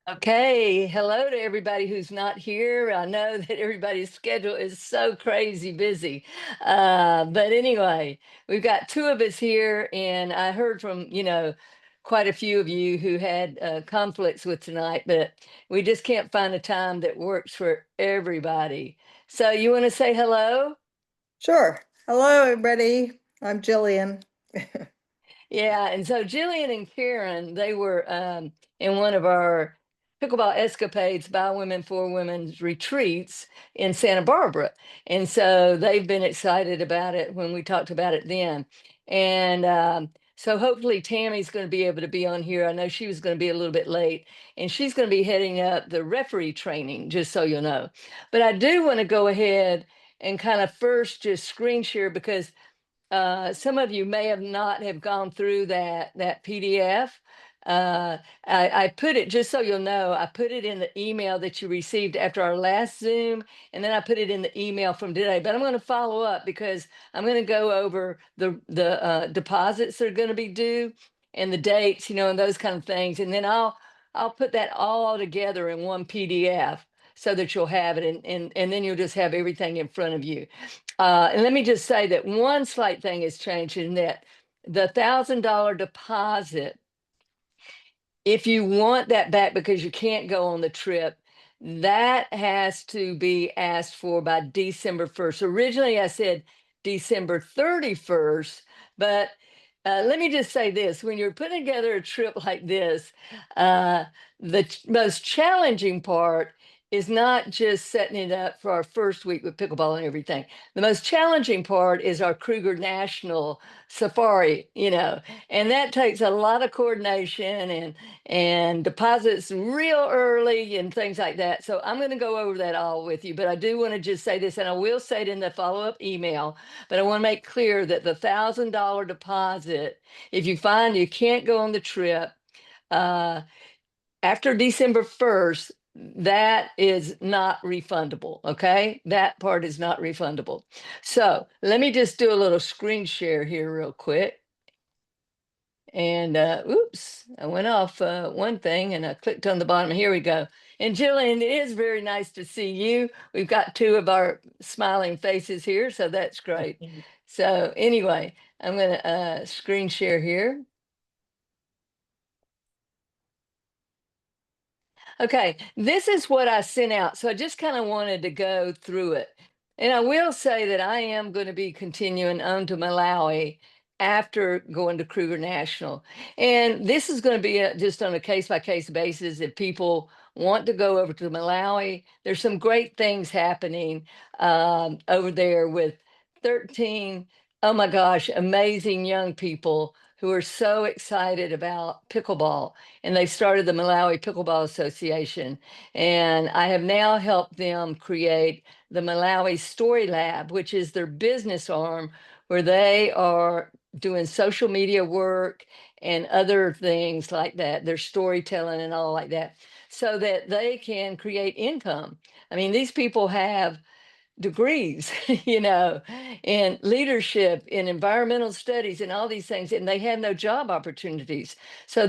Okay, hello to everybody who's not here. I know that everybody's schedule is so crazy busy. But anyway, we've got two of us here, and I heard from, quite a few of you who had conflicts with tonight, but we just can't find a time that works for everybody. So you want to say hello? Sure. Hello, everybody. I'm Jillian. Yeah, and so Jillian and Karen, they were in one of our pickleball escapades by women for women's retreats in Santa Barbara. And so they've been excited about it when we talked about it then. And so hopefully Tammy's going to be able to be on here. I know she was going to be a little bit late, and she's going to be heading up the referee training, just so you'll know. But I do want to go ahead and kind of first just screen share because some of you may have not have gone through that PDF. I put it, just so you'll know, I put it in the email that you received after our last Zoom, and then I put it in the email from today. But I'm going to follow up because I'm going to go over the deposits that are going to be due and the dates, and those kind of things, and then I'll put that all together in one PDF so that you'll have it, and then you'll just have everything in front of you. And let me just say that one slight thing has changed in that the $1,000 deposit, if you want that back because you can't go on the trip, that has to be asked for by December 1st. Originally, I said December 31st, but let me just say this: when you're putting together a trip like this, most challenging part is not just setting it up for our first week with pickleball and everything. The most challenging part is our Kruger National Safari, and that takes a lot of coordination and deposits real early and things like that. So I'm going to go over that all with you, but I do want to just say this, and I will say it in the follow-up email, but I want to make clear that the $1,000 deposit, if you find you can't go on the trip, uh, after December 1st, that is not refundable. Okay. That part is not refundable. So let me just do a little screen share here real quick. And oops, I went off one thing and I clicked on the bottom. Here we go. And Jillian, it is very nice to see you. We've got two of our smiling faces here, so that's great. So anyway, I'm going to screen share here. Okay, this is what I sent out. So I just kind of wanted to go through it. And I will say that I am going to be continuing on to Malawi after going to Kruger National. And this is going to be just on a case by case basis. If people want to go over to Malawi, there's some great things happening over there with 13, oh my gosh, amazing young people who are so excited about pickleball, and they started the Malawi Pickleball Association. And I have now helped them create the Malawi Story Lab, which is their business arm, where they are doing social media work and other things like that, their storytelling and all like that, so that they can create income. I mean, these people have degrees, in leadership, in environmental studies, and all these things, and they have no job opportunities. So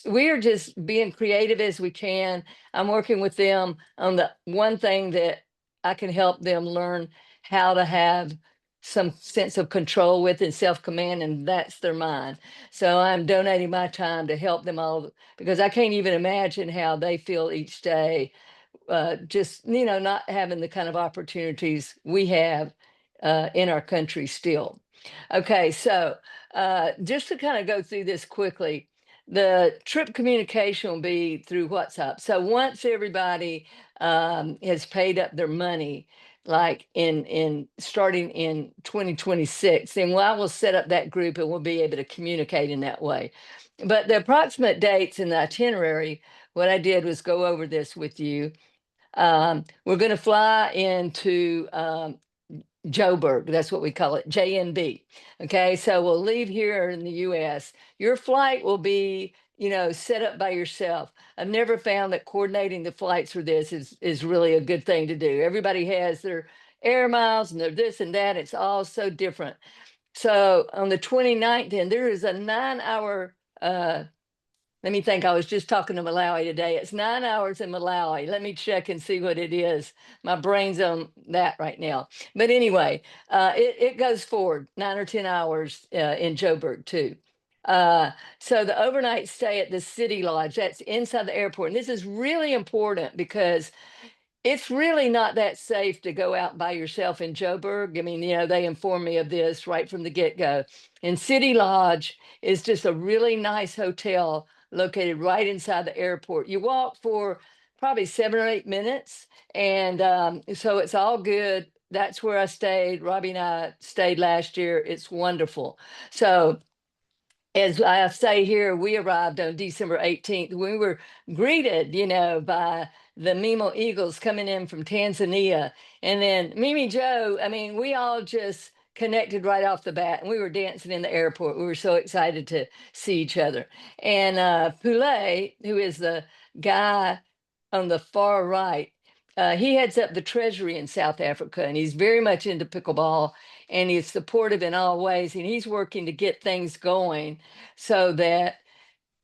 we are just being creative as we can. I'm working with them on the one thing that I can help them learn how to have some sense of control with and self-command, and that's their mind. So I'm donating my time to help them all because I can't even imagine how they feel each day, just not having the kind of opportunities we have in our country still. Okay, so just to kind of go through this quickly, the trip communication will be through WhatsApp. So once everybody has paid up their money, like in starting in 2026, then I will set up that group and we'll be able to communicate in that way. But the approximate dates and the itinerary, what I did was go over this with you. We're going to fly into Joburg. That's what we call it, JNB. Okay, so we'll leave here in the US. Your flight will be, set up by yourself. I've never found that coordinating the flights for this is really a good thing to do. Everybody has their air miles and their this and that. It's all so different. So on the 29th, then there is a 9-hour let me think. I was just talking to Malawi today. It's 9 hours in Malawi. Let me check and see what it is. My brain's on that right now. But anyway, it goes forward 9 or 10 hours in Joburg too. Uh, so the overnight stay at the City Lodge, that's inside the airport. And this is really important because it's really not that safe to go out by yourself in Joburg. I mean, they informed me of this right from the get-go. And City Lodge is just a really nice hotel located right inside the airport. You walk for probably 7 or 8 minutes, and so it's all good. That's where I stayed. Robbie and I stayed last year. It's wonderful. So as I say here, we arrived on December 18th. We were greeted, by the Mimo Eagles coming in from Tanzania. And then Mimi Joe, I mean, we all just connected right off the bat, and we were dancing in the airport. We were so excited to see each other. And Poulet, who is the guy on the far right, he heads up the treasury in South Africa, and he's very much into pickleball, and he's supportive in all ways, and he's working to get things going so that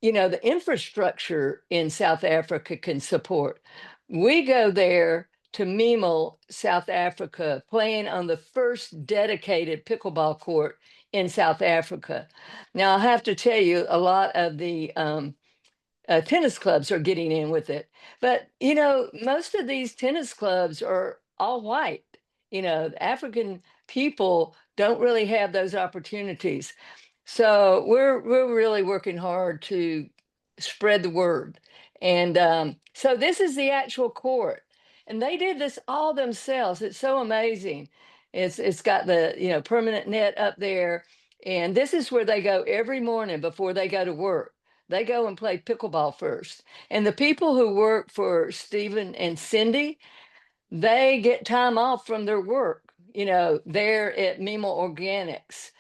the infrastructure in South Africa can support. We go there to Mimo, South Africa, playing on the first dedicated pickleball court in South Africa. Now, I have to tell you, a lot of the tennis clubs are getting in with it. But, most of these tennis clubs are all white. African people don't really have those opportunities. So we're really working hard to spread the word. And so this is the actual court. And they did this all themselves. It's so amazing. It's got the permanent net up there. And this is where they go every morning before they go to work. They go and play pickleball first. And the people who work for Stephen and Cindy, they get time off from their work. They're at Mimo Organics.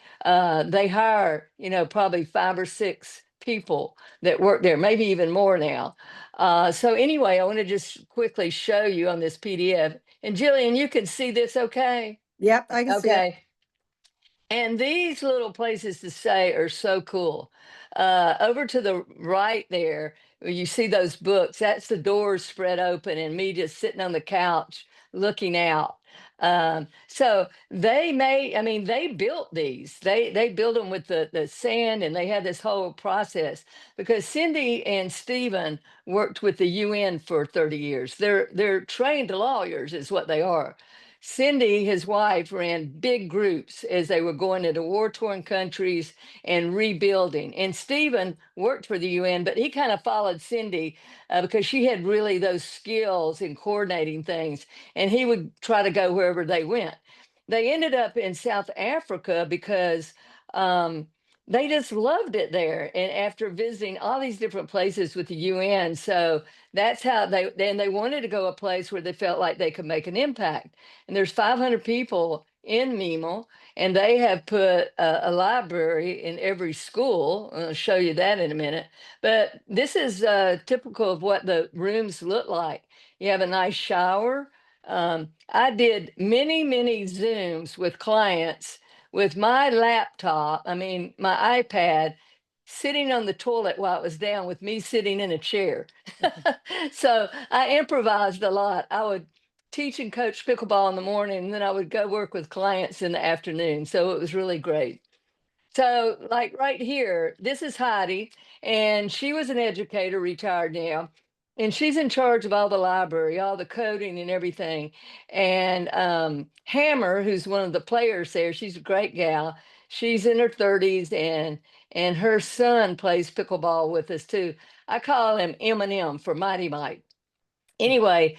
They hire, probably 5 or 6 people that work there, maybe even more now. So anyway, I want to just quickly show you on this PDF. And Jillian, you can see this okay? Yep, I can see it. Okay. And these little places to stay are so cool. Over to the right there, where you see those books. That's the doors spread open, and me just sitting on the couch looking out. So I mean, they built these. They built them with the sand, and they had this whole process because Cindy and Stephen worked with the UN for 30 years. They're trained lawyers, is what they are. Cindy, his wife, ran big groups as they were going into war-torn countries and rebuilding. And Stephen worked for the UN, but he kind of followed Cindy because she had really those skills in coordinating things, and he would try to go wherever they went. They ended up in South Africa because they just loved it there. And after visiting all these different places with the UN, so that's how they wanted to go a place where they felt like they could make an impact. And there's 500 people in Mimo, and they have put a library in every school. I'll show you that in a minute. But this is typical of what the rooms look like. You have a nice shower. I did many, many Zooms with clients with my laptop, I mean, my iPad, sitting on the toilet while it was down with me sitting in a chair. So I improvised a lot. I would teach and coach pickleball in the morning, and then I would go work with clients in the afternoon. So it was really great. So, like right here, this is Heidi, and she was an educator, retired now, and she's in charge of all the library, all the coding and everything. And Hammer, who's one of the players there, she's a great gal. She's in her 30s, and her son plays pickleball with us too. I call him M&M for Mighty Mike. Anyway,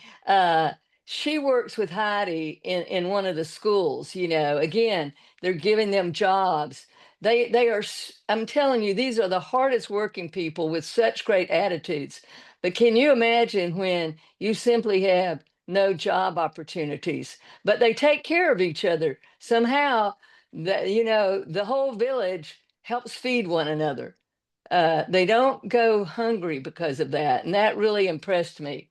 she works with Heidi in one of the schools. Again, they're giving them jobs. They are. I'm telling you, these are the hardest working people with such great attitudes. But can you imagine when you simply have no job opportunities? But they take care of each other somehow. The whole village helps feed one another. They don't go hungry because of that, and that really impressed me.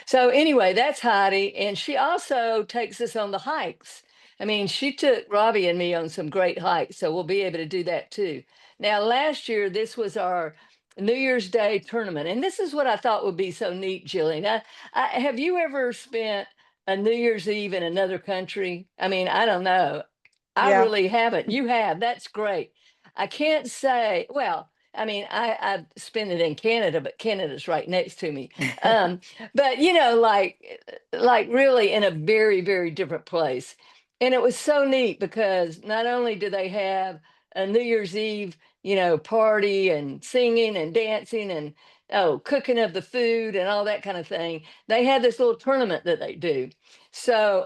So anyway, that's Heidi, and she also takes us on the hikes. I mean, she took Robbie and me on some great hikes, so we'll be able to do that too. Now, last year, this was our New Year's Day tournament. And this is what I thought would be so neat, Jillian. Have you ever spent a New Year's Eve in another country? I mean, I don't know. I Yeah. really haven't. You have. That's great. I can't say, well, I mean, I spent it in Canada, but Canada's right next to me. Um, but like really in a very, very different place. And it was so neat because not only do they have a New Year's Eve, party and singing and dancing and cooking of the food and all that kind of thing. They had this little tournament that they do. So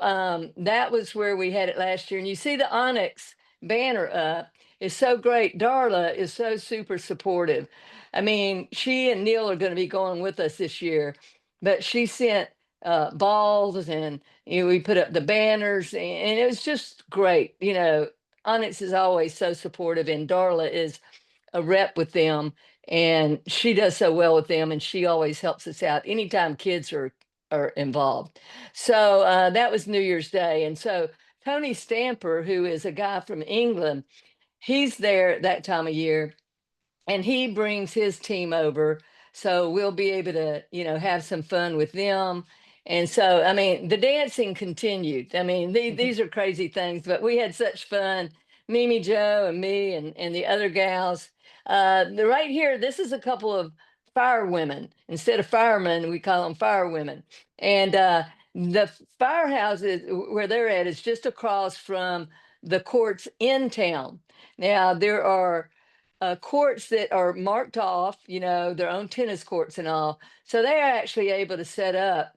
that was where we had it last year. And you see the Onyx banner up is so great. Darla is so super supportive. I mean, she and Neil are going to be going with us this year, but she sent balls and we put up the banners and it was just great. Onyx is always so supportive, and Darla is a rep with them, and she does so well with them, and she always helps us out anytime kids are involved. So that was New Year's Day, and so Tony Stamper, who is a guy from England, he's there at that time of year, and he brings his team over, so we'll be able to have some fun with them. And so I mean the dancing continued. I mean these are crazy things, but we had such fun. Mimi Joe and me and the other gals. Right here, this is a couple of fire women. Instead of firemen, we call them fire women. And the firehouses where they're at is just across from the courts in town. Now there are courts that are marked off, their own tennis courts and all. So they are actually able to set up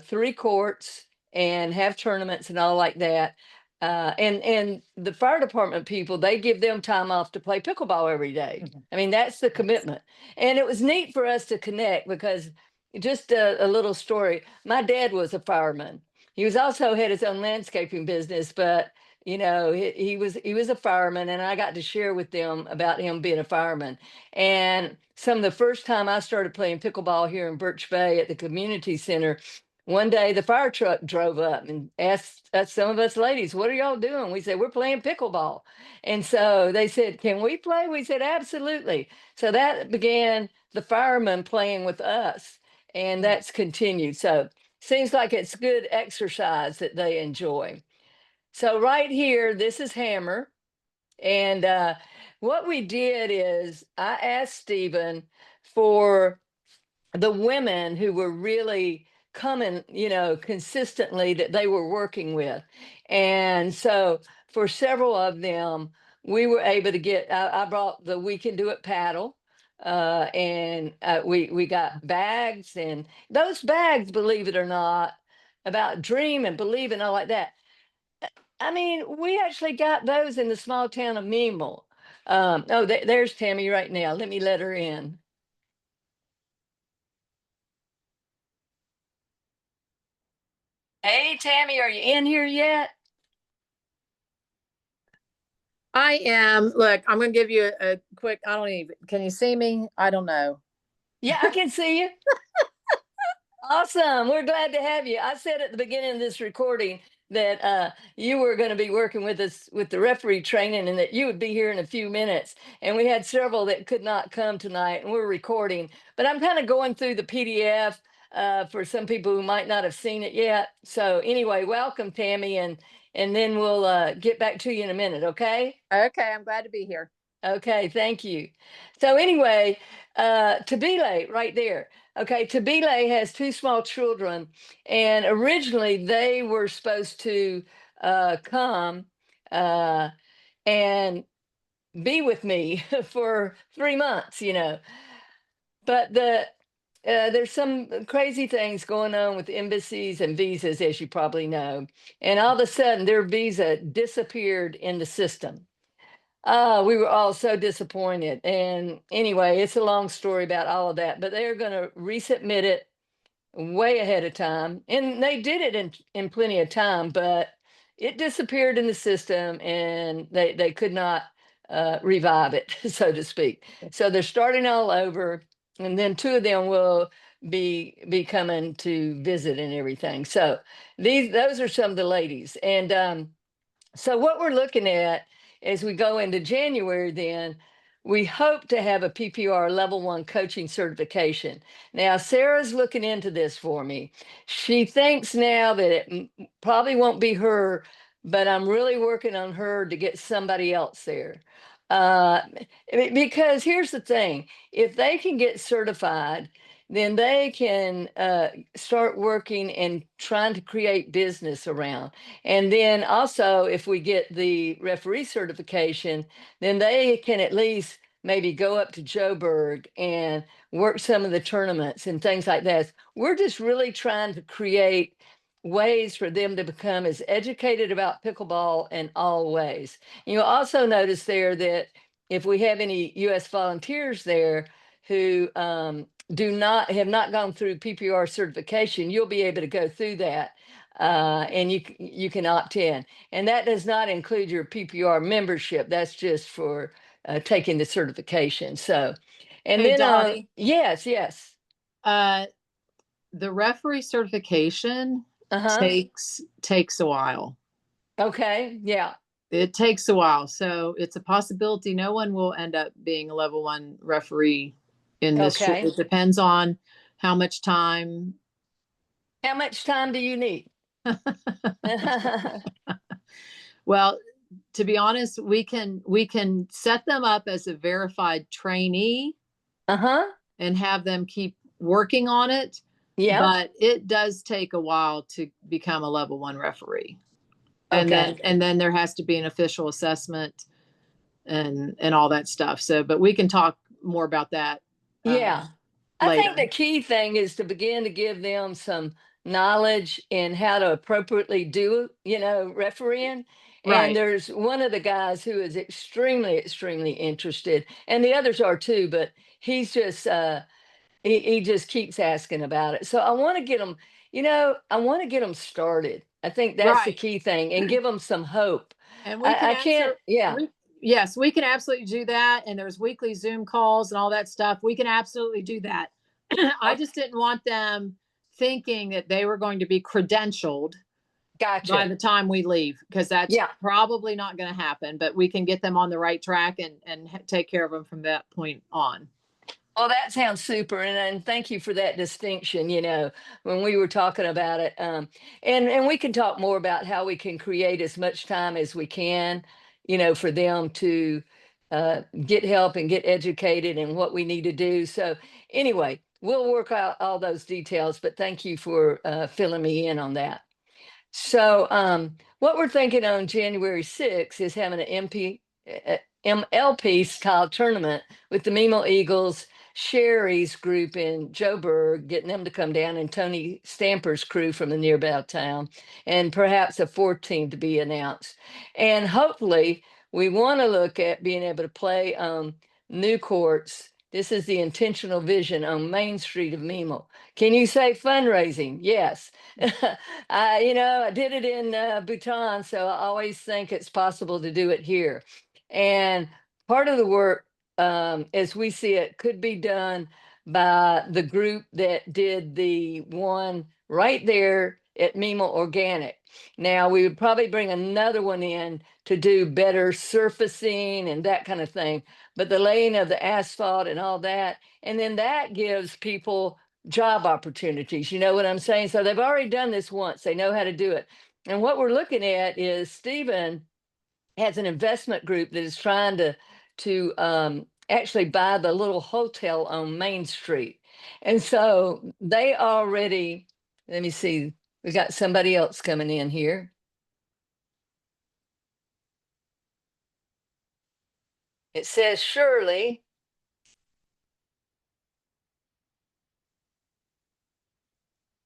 three courts and have tournaments and all like that. And the fire department people, they give them time off to play pickleball every day. I mean, that's the commitment. And it was neat for us to connect because just a little story. My dad was a fireman. He was also had his own landscaping business, but he was a fireman, and I got to share with them about him being a fireman. And some of the first time I started playing pickleball here in Birch Bay at the community center, one day the fire truck drove up and asked some of us ladies, "What are y'all doing?" We said, "We're playing pickleball." And so they said, "Can we play?" We said, "Absolutely." So that began the firemen playing with us, and that's continued. So seems like it's good exercise that they enjoy. So right here, this is Hammer. And what we did is I asked Stephen for the women who were really coming, consistently that they were working with. And so for several of them, we were able to get, I brought the We Can Do It paddle. And we got bags, and those bags, believe it or not, about dream and believe and all like that. I mean, we actually got those in the small town of Memel. Oh, there's Tammy right now. Let me let her in. Hey, Tammy, are you in here yet? I am. Look, I'm going to give you a quick. I don't even. Can you see me? I don't know. Yeah, I can see you. Awesome. We're glad to have you. I said at the beginning of this recording that you were going to be working with us with the referee training and that you would be here in a few minutes. And we had several that could not come tonight, and we're recording. But I'm kind of going through the PDF for some people who might not have seen it yet. So anyway, welcome, Tammy, and then we'll get back to you in a minute, okay? Okay, I'm glad to be here. Okay, thank you. So anyway, Tabile right there. Okay, Tabile has two small children, and originally they were supposed to come uh, and be with me for 3 months, But there's some crazy things going on with embassies and visas, as you probably know. And all of a sudden, their visa disappeared in the system. We were all so disappointed. And anyway, it's a long story about all of that, but they're going to resubmit it way ahead of time. And they did it in plenty of time, but it disappeared in the system and they could not revive it, so to speak. So they're starting all over. And then two of them will be coming to visit and everything. So those are some of the ladies. And so what we're looking at as we go into January, then we hope to have a PPR level 1 coaching certification. Now, Sarah's looking into this for me. She thinks now that it probably won't be her, but I'm really working on her to get somebody else there. Because here's the thing, if they can get certified, then they can start working and trying to create business around. And then also, if we get the referee certification, then they can at least maybe go up to Joburg and work some of the tournaments and things like that. We're just really trying to create ways for them to become as educated about pickleball in all ways. You'll also notice there that if we have any U.S. volunteers there who have not gone through PPR certification, you'll be able to go through that, and you can opt in. And that does not include your PPR membership. That's just for taking the certification. So, and Hey, then Dottie, yes. the referee certification Uh-huh. takes a while. Okay. Yeah. It takes a while. So it's a possibility no one will end up being a level 1 referee in this. Okay. It depends on how much time. How much time do you need? Well, to be honest, we can set them up as a verified trainee Uh-huh. and have them keep working on it. Yep. But it does take a while to become a level 1 referee. Okay. And then there has to be an official assessment and all that stuff. So, but we can talk more about that Yeah. I think later. the key thing is to begin to give them some knowledge in how to appropriately do, refereeing. And Right. there's one of the guys who is extremely interested, and the others are too, but he's just he just keeps asking about it. So I want to get them, I want to get them started. I think that's the Right. key thing, and give them some hope. And we can I can't, answer. yeah, Yes, we can absolutely do that. And there's weekly Zoom calls and all that stuff. We can absolutely do that. I okay, just didn't want them thinking that they were going to be credentialed by gotcha. the time we leave, because that's Yeah. probably not going to happen. But we can get them on the right track and take care of them from that point on. Well, that sounds super, and thank you for that distinction. When we were talking about it, and we can talk more about how we can create as much time as we can, for them to get help and get educated and what we need to do. So, anyway, we'll work out all those details. But thank you for filling me in on that. So, what we're thinking on January 6th is having an MLP style tournament with the Memo Eagles, Sherry's group in Joburg, getting them to come down, and Tony Stamper's crew from the nearby town, and perhaps a fourth team to be announced. And hopefully, we want to look at being able to play new courts. This is the intentional vision on Main Street of Memo. Can you say fundraising? Yes. I did it in Bhutan, so I always think it's possible to do it here. And part of the work, as we see it, could be done by the group that did the one right there at Mima Organic. Now, we would probably bring another one in to do better surfacing and that kind of thing, but the laying of the asphalt and all that, and then that gives people job opportunities. You know what I'm saying? So they've already done this once. They know how to do it. And what we're looking at is Stephen has an investment group that is trying to actually buy the little hotel on Main Street. And so they already, let me see, we got somebody else coming in here. It says Shirley.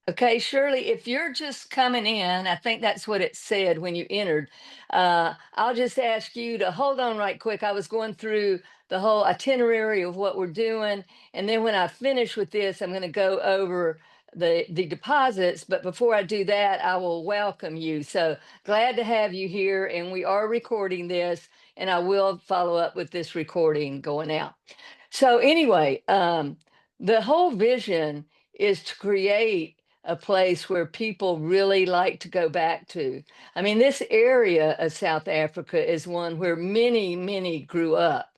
Okay, Shirley, if you're just coming in, I think that's what it said when you entered. I'll just ask you to hold on right quick. I was going through the whole itinerary of what we're doing. And then when I finish with this, I'm going to go over the deposits. But before I do that, I will welcome you. So glad to have you here. And we are recording this, and I will follow up with this recording going out. So anyway, the whole vision is to create a place where people really like to go back to. I mean, this area of South Africa is one where many grew up.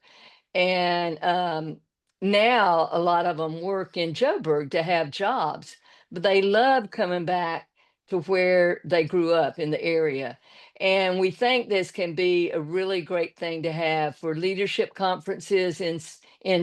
And now a lot of them work in Joburg to have jobs, but they love coming back to where they grew up in the area. And we think this can be a really great thing to have for leadership conferences in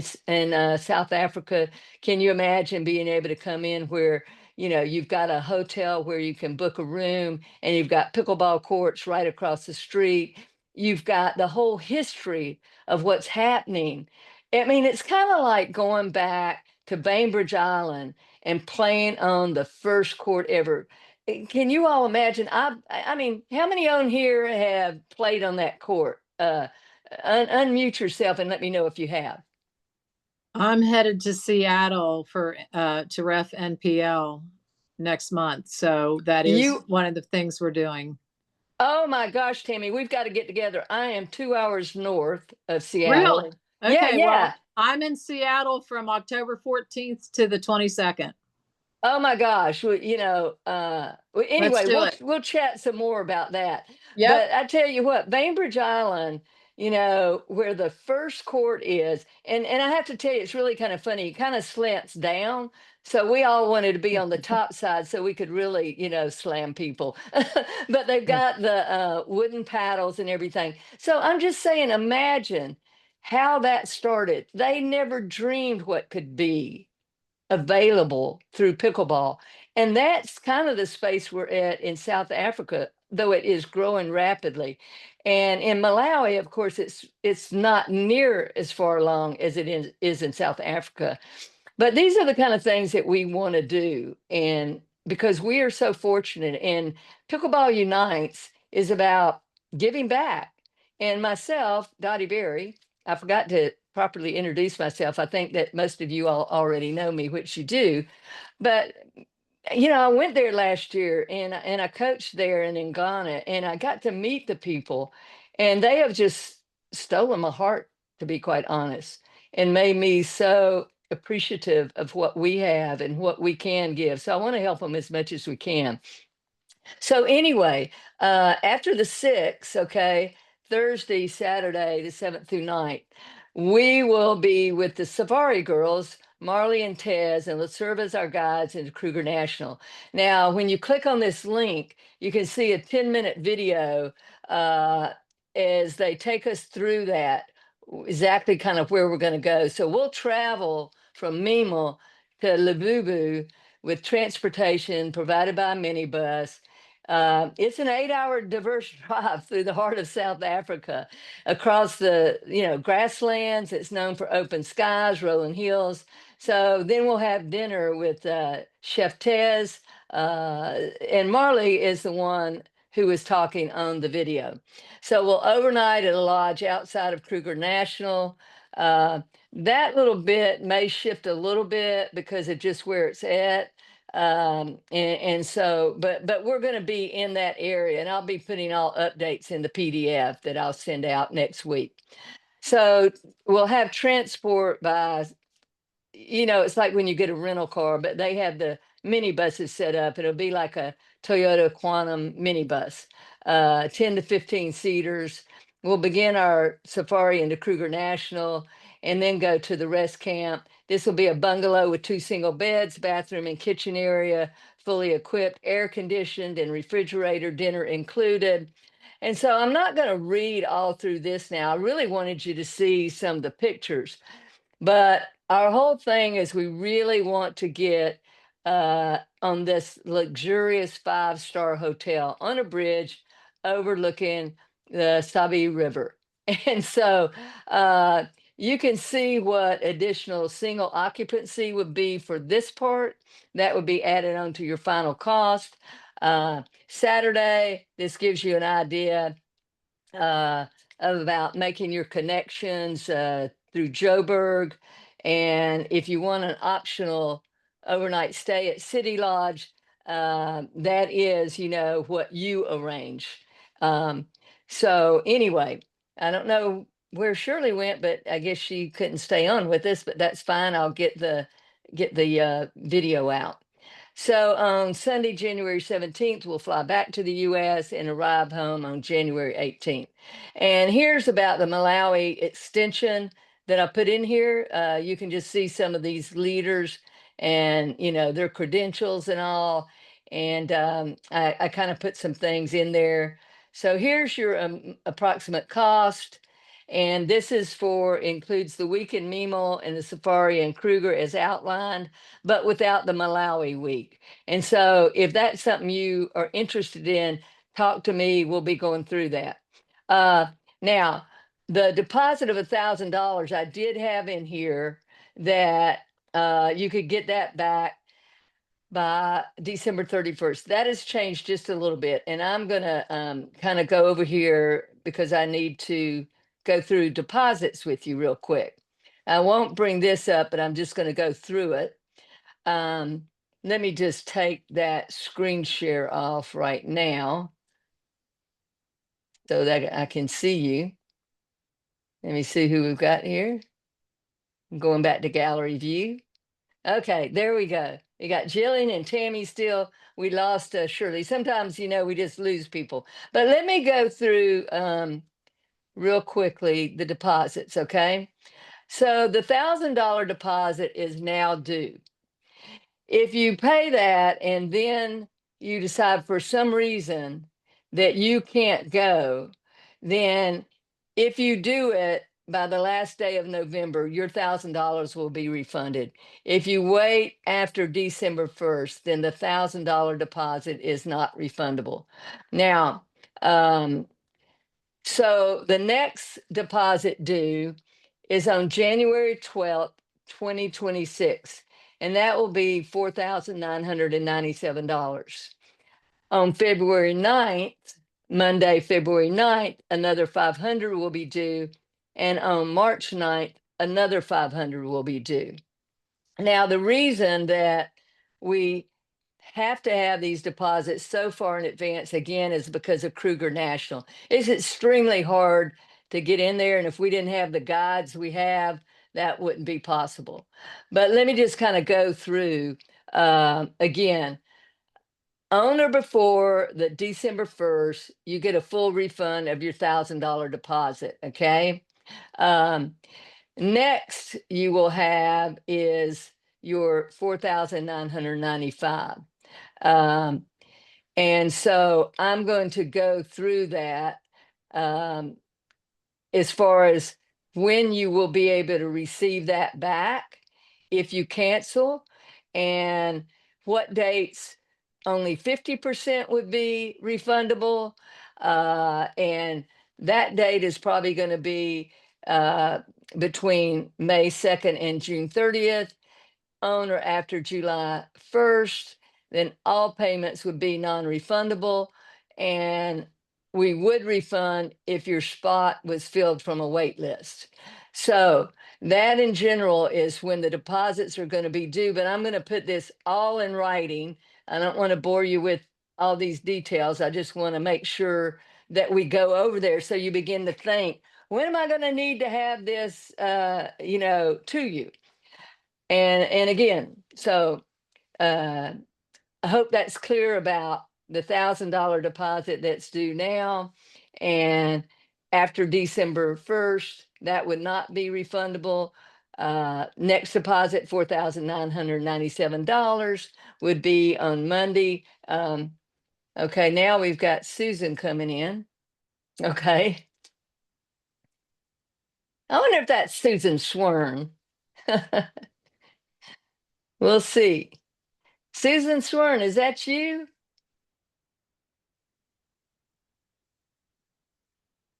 South Africa. Can you imagine being able to come in where, you know, you've got a hotel where you can book a room and you've got pickleball courts right across the street. You've got the whole history of what's happening. I mean, it's kind of like going back to Bainbridge Island and playing on the first court ever. Can you all imagine? I mean, how many on here have played on that court? Unmute yourself and let me know if you have. I'm headed to Seattle for to ref NPL next month. So that is You, one of the things we're doing. oh my gosh, Tammy, we've got to get together. I am 2 hours north of Seattle. Really? Yeah, Okay, well, yeah. I'm in Seattle from October 14th to the 22nd. Oh my gosh. Well, well, Let's anyway, do we'll it. we'll chat some more about that. Yep. But I tell you what, Bainbridge Island, where the first court is, and I have to tell you, it's really kind of funny. It kind of slants down. So we all wanted to be on the top side so we could really, slam people. But they've got the wooden paddles and everything. So I'm just saying, imagine how that started. They never dreamed what could be available through pickleball. And that's kind of the space we're at in South Africa, though it is growing rapidly. And in Malawi, of course, it's not near as far along as is in South Africa. But these are the kind of things that we want to do. And because we are so fortunate, and Pickleball Unites is about giving back. And myself, Dottie Berry, I forgot to properly introduce myself. I think that most of you all already know me, which you do. But I went there last year and I coached there and in Ghana, and I got to meet the people, and they have just stolen my heart, to be quite honest, and made me so appreciative of what we have and what we can give. So I want to help them as much as we can. So anyway, after the 6th, okay, Thursday, Saturday, the 7th through 9th, we will be with the Safari Girls, Marley and Tez, and they'll serve as our guides into Kruger National. Now, when you click on this link, you can see a 10-minute video as they take us through that, exactly kind of where we're going to go. So we'll travel from Mima to Labubu with transportation provided by a minibus. It's an 8-hour diverse drive through the heart of South Africa, across the grasslands. It's known for open skies, rolling hills. So then we'll have dinner with Chef Tez, and Marley is the one who is talking on the video. So we'll overnight at a lodge outside of Kruger National. That little bit may shift a little bit because of just where it's at. And so, but we're going to be in that area, and I'll be putting all updates in the PDF that I'll send out next week. So we'll have transport by, it's like when you get a rental car, but they have the minibuses set up. It'll be like a Toyota Quantum minibus, 10 to 15 seaters. We'll begin our safari into Kruger National and then go to the rest camp. This will be a bungalow with 2 single beds, bathroom and kitchen area, fully equipped, air conditioned and refrigerator, dinner included. And so I'm not going to read all through this now. I really wanted you to see some of the pictures. But our whole thing is we really want to get on this luxurious 5-star hotel on a bridge overlooking the Sabi River. And so you can see what additional single occupancy would be for this part. That would be added on to your final cost. Saturday, this gives you an idea uh, about making your connections through Joburg. And if you want an optional overnight stay at City Lodge, that is, what you arrange. So anyway, I don't know where Shirley went, but I guess she couldn't stay on with us, but that's fine. I'll get the video out. So on Sunday, January 17th, we'll fly back to the US and arrive home on January 18th. And here's about the Malawi extension. that I put in here. You can just see some of these leaders and, you know, their credentials and all. And I kind of put some things in there. So here's your approximate cost. And this is for, includes the week in Mimo and the Safari and Kruger as outlined, but without the Malawi week. And so if that's something you are interested in, talk to me. We'll be going through that. Now, the deposit of $1,000, I did have in here that you could get that back by December 31st. That has changed just a little bit. And I'm going to kind of go over here because I need to go through deposits with you real quick. I won't bring this up, but I'm just going to go through it. Let me just take that screen share off right now so that I can see you. Let me see who we've got here. I'm going back to gallery view. Okay, there we go. We got Jillian and Tammy still. We lost Shirley. Sometimes, you know, we just lose people. But let me go through real quickly the deposits, okay? So the $1,000 deposit is now due. If you pay that and then you decide for some reason that you can't go, then if you do it by the last day of November, your $1,000 will be refunded. If you wait after December 1st, then the $1,000 deposit is not refundable. Now, so the next deposit due is on January 12th, 2026, and that will be $4,997. On February 9th, Monday, February 9th, another 500 will be due, and on March 9th, another 500 will be due. Now, the reason that we have to have these deposits so far in advance again is because of Kruger National. It's extremely hard to get in there, and if we didn't have the guides we have, that wouldn't be possible. But let me just kind of go through again. On or before the December 1st, you get a full refund of your $1,000 deposit, okay? Next you will have is your $4,995. And so I'm going to go through that as far as when you will be able to receive that back if you cancel, and what dates only 50% would be refundable. And that date is probably going to be between May 2nd and June 30th. On or after July 1st, then all payments would be non-refundable, and we would refund if your spot was filled from a wait list. So that in general is when the deposits are going to be due, but I'm going to put this all in writing. I don't want to bore you with all these details. I just want to make sure that we go over there so you begin to think, when am I going to need to have this, you know, to you? And again, so I hope that's clear about the $1,000 deposit that's due now. And after December 1st, that would not be refundable. Next deposit, $4,997 would be on Monday. Okay, now we've got Susan coming in. Okay. I wonder if that's Susan Swern. We'll see. Susan Swern, is that you?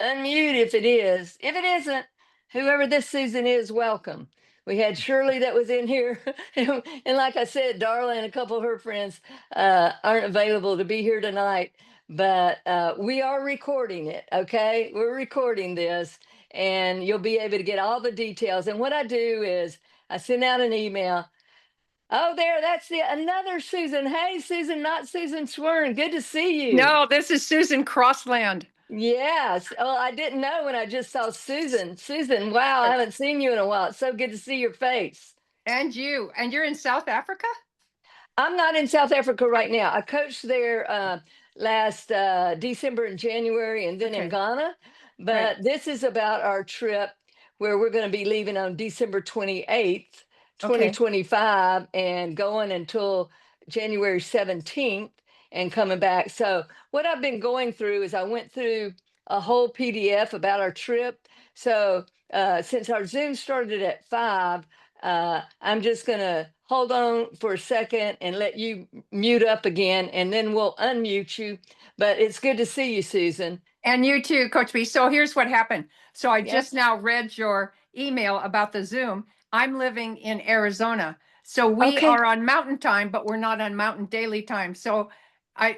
Unmute if it is. If it isn't, whoever this Susan is, welcome. We had Shirley that was in here. And like I said, Darla and a couple of her friends aren't available to be here tonight, but we are recording it, okay? We're recording this, and you'll be able to get all the details. And what I do is I send out an email. Oh, there, that's another Susan. Hey, Susan, not Susan Swern. Good to see you. No, this is Susan Crossland. Yes. Oh, I didn't know when I just saw Susan. Susan, wow, I haven't seen you in a while. It's so good to see your face. And you. And you're in South Africa? I'm not in South Africa right now. I coached there last December and January and then in Okay. Ghana. But this is about our trip. where we're going to be leaving on December 28th, Okay. 2025, and going until January 17th and coming back. So what I've been going through is I went through a whole PDF about our trip. So since our Zoom started at 5, I'm just going to hold on for a second and let you mute up again, and then we'll unmute you. But it's good to see you, Susan. And you too, Coach B. So here's what happened. So I Yep. just now read your email about the Zoom. I'm living in Arizona. So we Okay. are on mountain time, but we're not on mountain daily time. So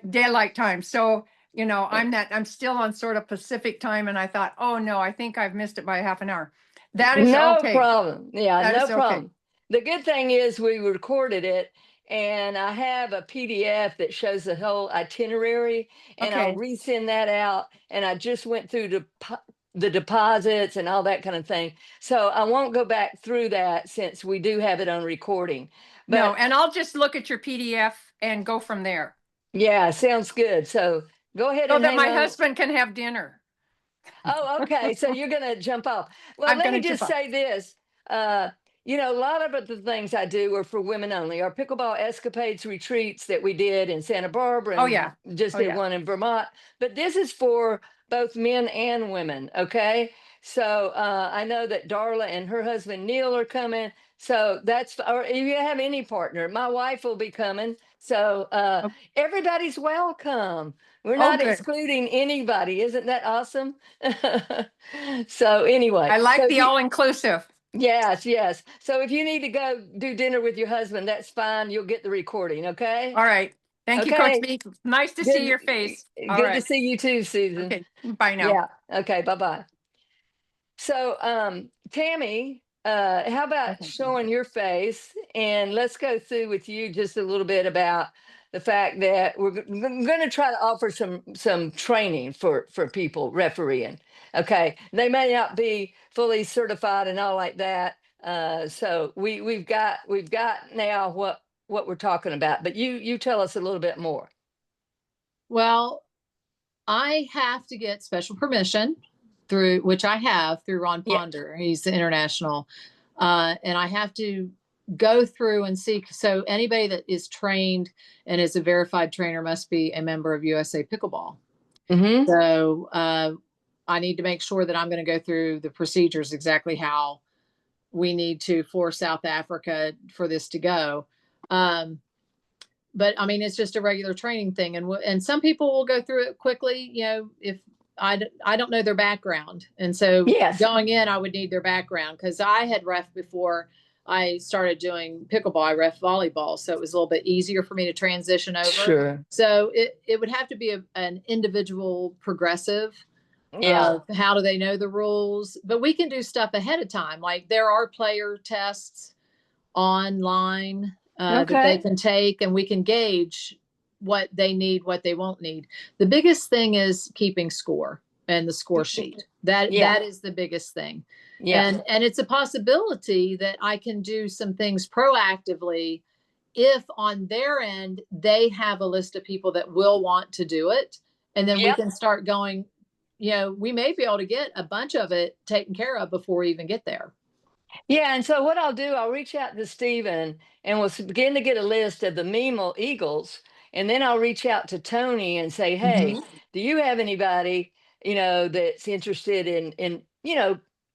daylight time. So, I'm still on sort of Pacific time. And I thought, oh no, I think I've missed it by half an hour. That is No okay. problem. Yeah, That no is okay. problem. The good thing is we recorded it, and I have a PDF that shows the whole itinerary, and I'll Okay. resend that out. And I just went through the deposits and all that kind of thing. So I won't go back through that since we do have it on recording. No, But and I'll just look at your PDF and go from there yeah, sounds good. So go ahead so and that hang my on. husband can have dinner. Oh, okay. So you're going to jump off. Well, I'm let me gonna jump just off. say this. A lot of the things I do are for women only. Our pickleball escapades retreats that we did in Santa Barbara Oh, and yeah. just Oh, did yeah. one in Vermont. But this is for both men and women. Okay. So I know that Darla and her husband Neil are coming. So or if you have any partner, my wife will be coming. So Oh, everybody's welcome. We're oh, not good. excluding anybody. Isn't that awesome? So anyway, I like so the all-inclusive. yes. So if you need to go do dinner with your husband, that's fine. You'll get the recording. Okay. All right. Thank you, Coach Okay. B. Nice to see Good. your face. All Good to right. see you too, Susan. Okay. Bye now. Yeah. Okay. Bye bye. So, Tammy, how about Okay. showing your face, and let's go through with you just a little bit about the fact that we're going to try to offer some training for people refereeing. Okay, they may not be fully certified and all like that. So we've got now what we're talking about. But you tell us a little bit more. Well, I have to get special permission which I have through Ron Yeah. Ponder. He's the international. And I have to go through and see. So anybody that is trained and is a verified trainer must be a member of USA Pickleball. Mm-hmm. So I need to make sure that I'm going to go through the procedures exactly how we need to for South Africa for this to go. But I mean, it's just a regular training thing. And some people will go through it quickly, if I don't know their background. And so Yes. going in, I would need their background because I had ref before I started doing pickleball. I ref volleyball. So it was a little bit easier for me to transition over. Sure. So it would have to be an individual progressive. Yeah. How do they know the rules? But we can do stuff ahead of time. Like there are player tests online that they can take, and we can gauge what they need, what they won't need. The biggest thing is keeping score and the score sheet. That is the biggest thing. Yeah. And it's a possibility that I can do some things proactively if on their end they have a list of people that will want to do it, and then we can start going. We may be able to get a bunch of it taken care of before we even get there. Yeah, and so what I'll do, I'll reach out to Stephen and we'll begin to get a list of the Memo Eagles, and then I'll reach out to Tony and say, hey, do you have anybody, that's interested in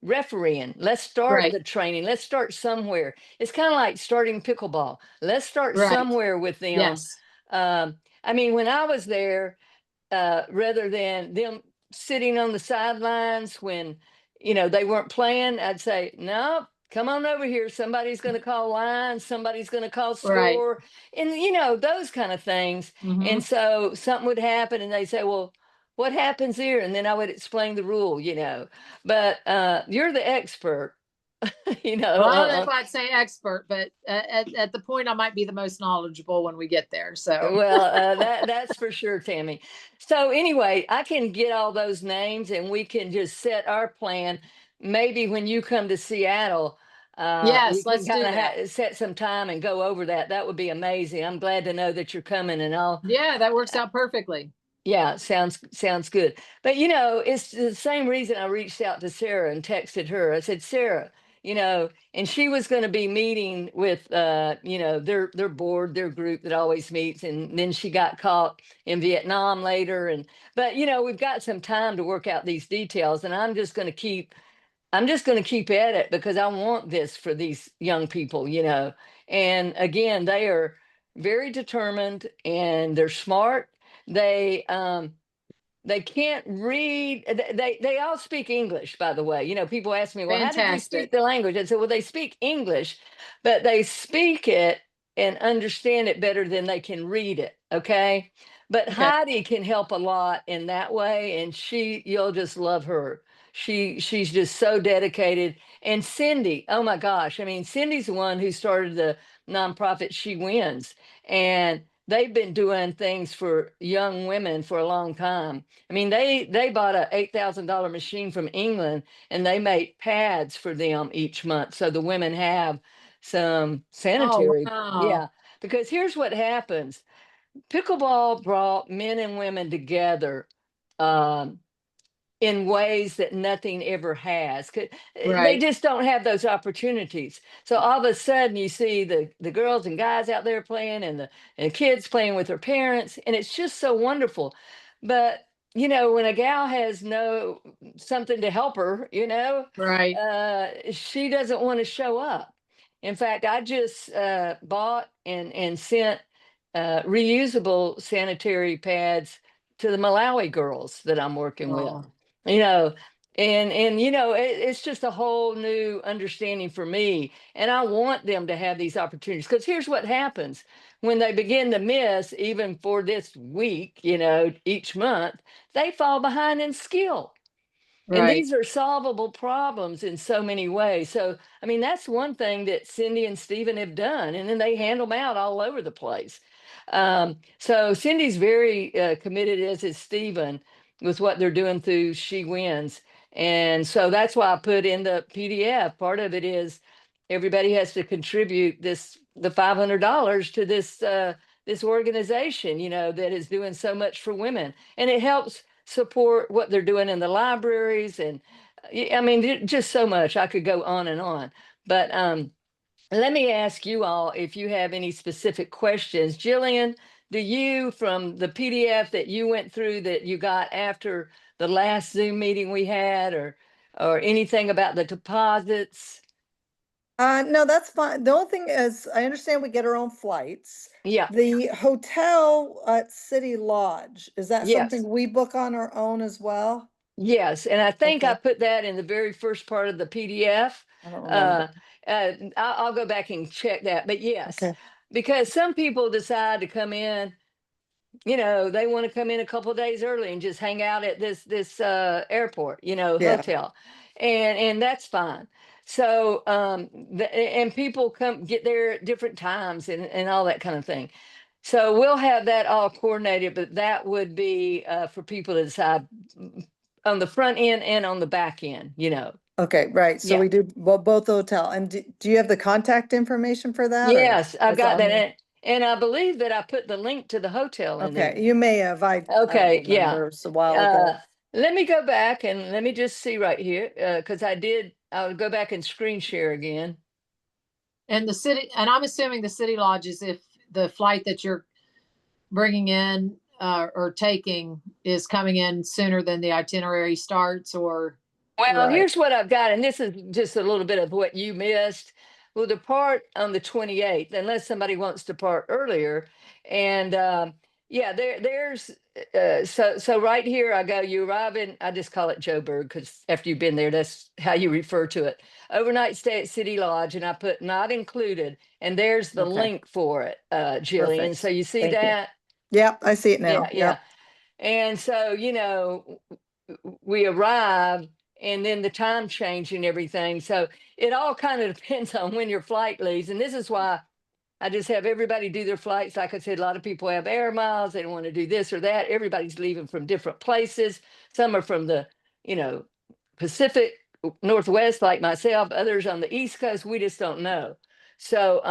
refereeing? Let's start the training. Let's start somewhere. It's kind of like starting pickleball. Let's start somewhere with them. Yes. I mean, when I was there, rather than them sitting on the sidelines when they weren't playing, I'd say, no, come on over here, somebody's going to call line, somebody's going to call score, and those kind of things. And so something would happen and they say, well, what happens here? And then I would explain the rule, but you're the expert. Well, I don't know if I'd say expert, but at the point I might be the most knowledgeable when we get there. So well, that's for sure, Tammy. So anyway, I can get all those names and we can just set our plan. Maybe when you come to Seattle, yes, we can let's do kind that. of set some time and go over that. That would be amazing. I'm glad to know that you're coming and all. Yeah, that works out perfectly. Yeah, sounds good. But it's the same reason I reached out to Sarah and texted her. I said, Sarah, and she was going to be meeting with their board, their group that always meets, and then she got caught in Vietnam later. But we've got some time to work out these details, and I'm just going to keep at it because I want this for these young people. And again, they are very determined and they're smart. They can't read. They all speak English, by the way. People ask me, well, how did you speak Fantastic. the language? I said, well, they speak English, but they speak it and understand it better than they can read it. Okay. But Okay. Heidi can help a lot in that way, and you'll just love her. She's just so dedicated. And Cindy, oh my gosh, I mean, Cindy's the one who started the nonprofit She Wins, and they've been doing things for young women for a long time. I mean, they bought a $8,000 machine from England, and they make pads for them each month, so the women have some Oh, sanitary. wow. Yeah, because here's what happens: pickleball brought men and women together. Um, in ways that nothing ever has. They Right. just don't have those opportunities. So all of a sudden you see the girls and guys out there playing, and the kids playing with their parents, and it's just so wonderful. But when a gal has no something to help her, Right. she doesn't want to show up. In fact, I just bought and sent reusable sanitary pads to the Malawi girls that I'm working with. Oh, you know and it's just a whole new understanding for me, and I want them to have these opportunities, because here's what happens when they begin to miss, even for this week, each month, they fall behind in skill. And right. these are solvable problems in so many ways. So, I mean, that's one thing that Cindy and Stephen have done, and then they hand them out all over the place. So Cindy's very committed, as is Stephen, with what they're doing through She Wins. And so that's why I put in the PDF. Part of it is everybody has to contribute the $500 to this organization, that is doing so much for women, and it helps support what they're doing in the libraries. And I mean, just so much. I could go on and on. But let me ask you all if you have any specific questions. Jillian, do you, from the PDF that you went through that you got after the last Zoom meeting we had, or anything about the deposits? No, that's fine. The only thing is, I understand we get our own flights. Yeah. The hotel at City Lodge, is that Yes. something we book on our own as well? Yes, and I think I Okay, put that in the very first part of the PDF. I don't Uh, remember. I'll go back and check that, but yes, Okay, because some people decide to come in, they want to come in a couple of days early and just hang out at this airport, yeah, hotel, and that's fine. So and people come get there at different times, and all that kind of thing. So we'll have that all coordinated, but that would be for people to decide on the front end and on the back end. okay, right. So Yeah. we do, well, both hotel. And do you have the contact information for that, or Yes, I've it's got on that. the? And I believe that I put the link to the hotel in Okay, there. you may have, I don't Okay, yeah. remember, it's a while Uh, ago. Let me go back and let me just see right here, because I'll go back and screen share again. And I'm assuming the city lodges, if the flight that you're bringing in or taking is coming in sooner than the itinerary starts, or Well, Right, here's what I've got, and this is just a little bit of what you missed. We'll depart on the 28th, unless somebody wants to depart earlier. And yeah, there's so right here I go. You arrive in, I just call it Joburg because after you've been there, that's how you refer to it. Overnight stay at City Lodge, and I put not included, and there's the okay, link for it, Jillian. So perfect. you see Thank you. that? Yep, I see it Yeah, now. yeah. Yep, And so, we arrive, and then the time change and everything. So it all kind of depends on when your flight leaves. And this is why I just have everybody do their flights. Like I said, a lot of people have air miles. They don't want to do this or that. Everybody's leaving from different places. Some are from the, Pacific Northwest, like myself, others on the East Coast. We just don't know. So,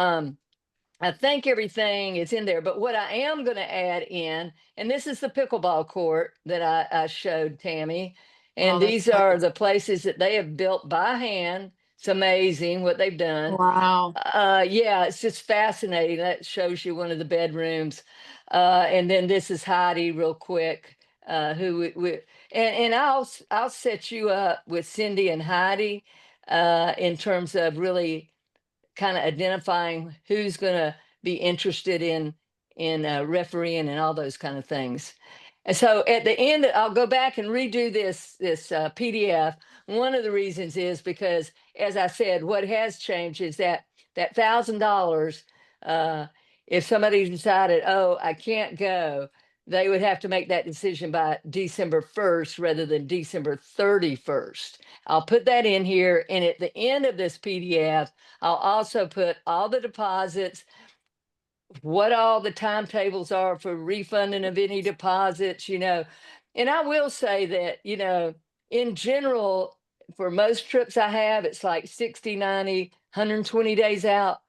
I think everything is in there, but what I am going to add in, and this is the pickleball court that I showed Tammy, Oh, and that's these are great. the places that they have built by hand. It's amazing what they've done. Wow. Yeah, it's just fascinating. That shows you one of the bedrooms. And then this is Heidi real quick, who and I'll set you up with Cindy and Heidi in terms of really kind of identifying who's going to be interested in refereeing and all those kind of things. And so at the end, I'll go back and redo this PDF. One of the reasons is because, as I said, what has changed is that $1,000. If somebody decided, oh, I can't go, they would have to make that decision by December 1st rather than December 31st. I'll put that in here, and at the end of this PDF, I'll also put all the deposits, what all the timetables are for refunding of any deposits, And I will say that, in general, for most trips I have, it's like 60, 90, 120 days out.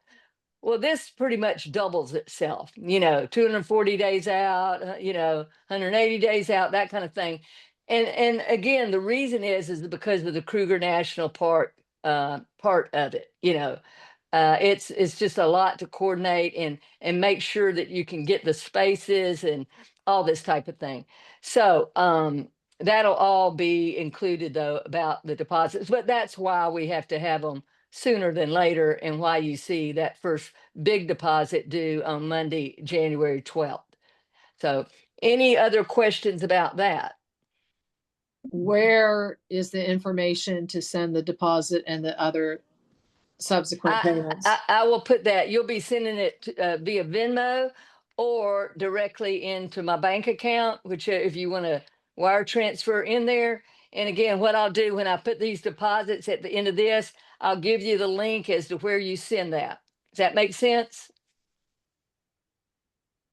Well, this pretty much doubles itself, 240 days out, 180 days out, that kind of thing. And again, the reason is because of the Kruger National Park part of it. It's just a lot to coordinate and make sure that you can get the spaces and all this type of thing. So that'll all be included though about the deposits, but that's why we have to have them sooner than later, and why you see that first big deposit due on Monday, January 12th. So any other questions about that? Where is the information to send the deposit and the other subsequent payments? I will put that. You'll be sending it via Venmo or directly into my bank account, which if you want to wire transfer in there. And again, what I'll do when I put these deposits at the end of this, I'll give you the link as to where you send that. Does that make sense?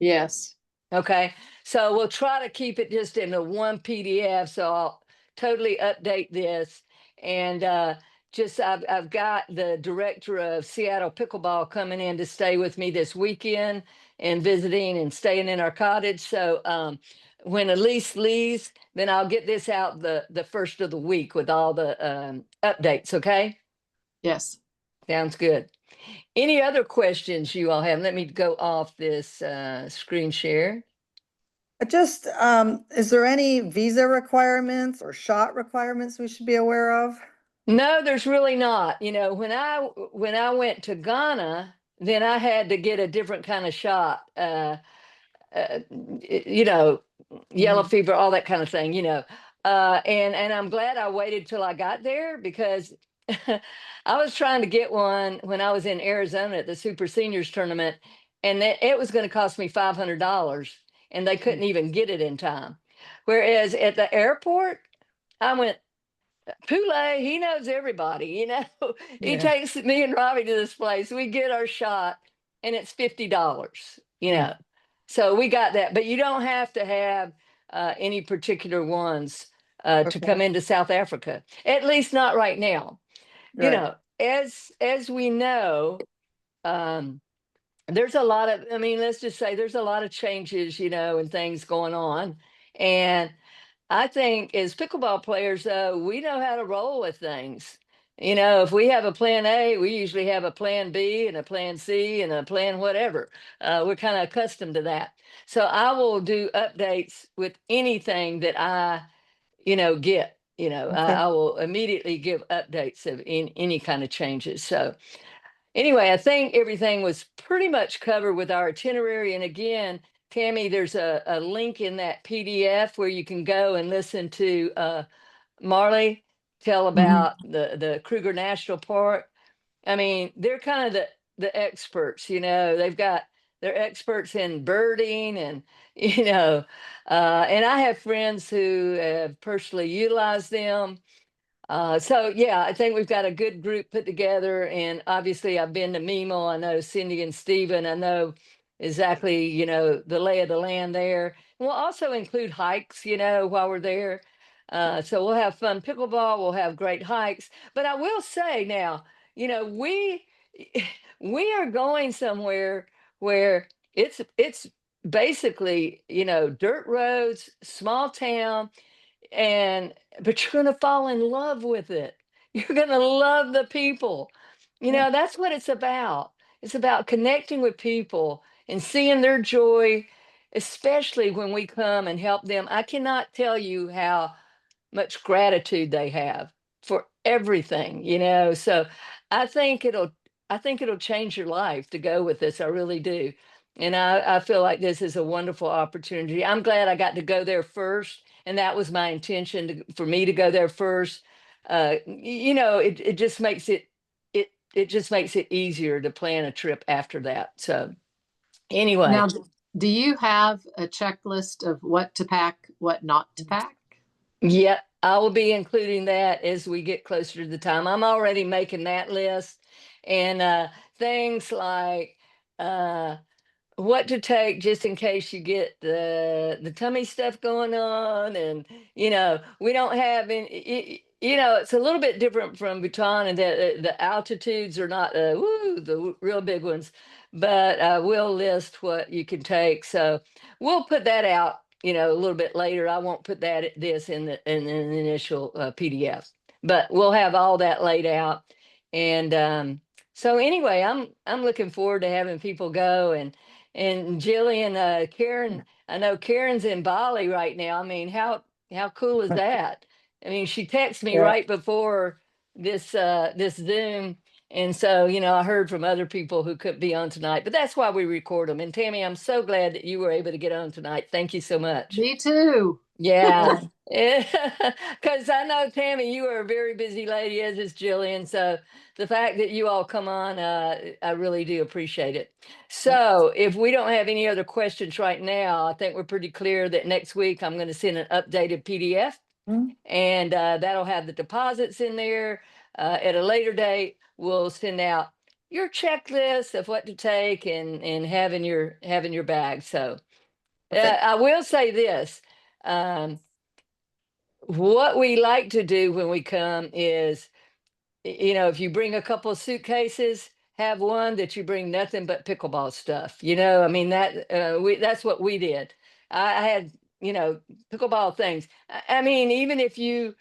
Yes. Okay. So we'll try to keep it just in a one PDF. So I'll totally update this. And I've got the director of Seattle Pickleball coming in to stay with me this weekend and visiting and staying in our cottage. So when Elise leaves, then I'll get this out the first of the week with all the updates. Okay. Yes. Sounds good. Any other questions you all have? Let me go off this screen share. Just, is there any visa requirements or shot requirements we should be aware of? No, there's really not. When I went to Ghana, then I had to get a different kind of shot. Uh, Yellow fever, all that kind of thing. And I'm glad I waited till I got there, because I was trying to get one when I was in Arizona at the Super Seniors tournament, and it was going to cost me $500, and they couldn't even get it in time. Whereas at the airport, I went, Poulet, he knows everybody, He Yeah. takes me and Robbie to this place. We get our shot, and it's $50, Yeah. So we got that, but you don't have to have any particular ones to Okay. come into South Africa, at least not right now. Right. As we know, there's a lot of, let's just say there's a lot of changes, and things going on. And I think as pickleball players, we know how to roll with things. If we have a plan A, we usually have a plan B and a plan C and a plan whatever. We're kind of accustomed to that. So I will do updates with anything that I, get. Okay. I will immediately give updates of any kind of changes. So anyway, I think everything was pretty much covered with our itinerary. And again, Tammy, there's a link in that PDF where you can go and listen to Marley tell about the Kruger National Park. They're kind of the experts, they're experts in birding and, and I have friends who have personally utilized them. So yeah, I think we've got a good group put together, and obviously I've been to Mimo. I know Cindy and Steven. I know exactly, the lay of the land there. We'll also include hikes, while we're there. So we'll have fun pickleball. We'll have great hikes. But I will say now, we we are going somewhere where it's basically, you know, dirt roads, small town, but you're going to fall in love with it. You're going to love the people. You Yeah. know, that's what it's about. It's about connecting with people and seeing their joy, especially when we come and help them. I cannot tell you how much gratitude they have for everything, you know. So I think it'll I think it'll change your life to go with this. I really do. And I feel like this is a wonderful opportunity. I'm glad I got to go there first. And that was my intention for me to go there first. You know, it just makes it just makes it easier to plan a trip after that. So anyway. Now, do you have a checklist of what to pack, what not to pack? Yeah, I will be including that as we get closer to the time. I'm already making that list. And things like what to take just in case you get the tummy stuff going on, and you know we don't have any. You know, it's a little bit different from Bhutan, and the altitudes are not the real big ones, but we'll list what you can take. So we'll put that out, you know, a little bit later. I won't put this in the initial PDF, but we'll have all that laid out. And so anyway, I'm looking forward to having people go. And Jillian, Karen, I know Karen's in Bali right now. I mean, how cool is that? I mean, she texted me Yeah. right before this Zoom. And so, you know, I heard from other people who couldn't be on tonight, but that's why we record them. And Tammy, I'm so glad that you were able to get on tonight. Thank you so much. Me too. Yeah. Because I know, Tammy, you are a very busy lady, as is Jillian. So the fact that you all come on, I really do appreciate it. So if we don't have any other questions right now, I think we're pretty clear that next week I'm going to send an updated PDF. Mhm. And that'll have the deposits in there. At a later date, we'll send out your checklist of what to take and having your bag. So Perfect. I will say this. What we like to do when we come is, you know, if you bring a couple of suitcases, have one that you bring nothing but pickleball stuff. You know, I mean that's what we did. I had, you know, pickleball things. I mean, even if you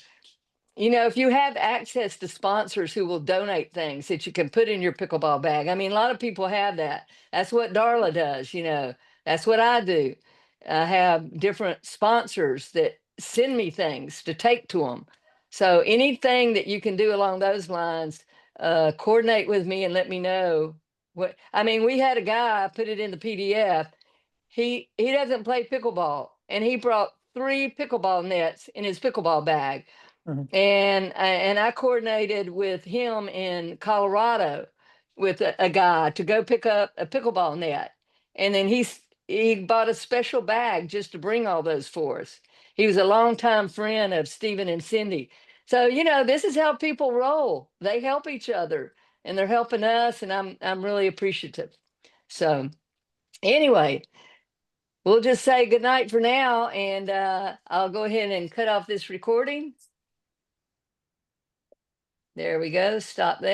know, if you have access to sponsors who will donate things that you can put in your pickleball bag. I mean, a lot of people have that. That's what Darla does, you know. That's what I do. I have different sponsors that send me things to take to them. So anything that you can do along those lines, coordinate with me and let me know what. I mean, we had a guy, I put it in the PDF. He doesn't play pickleball, and he brought 3 pickleball nets in his pickleball bag. Mhm. And I coordinated with him in Colorado with a guy to go pick up a pickleball net, and then he bought a special bag just to bring all those for us. He was a longtime friend of Stephen and Cindy. So you know, this is how people roll. They help each other, and they're helping us, and I'm really appreciative. So anyway, we'll just say good night for now, and I'll go ahead and cut off this recording. There we go. Stop there.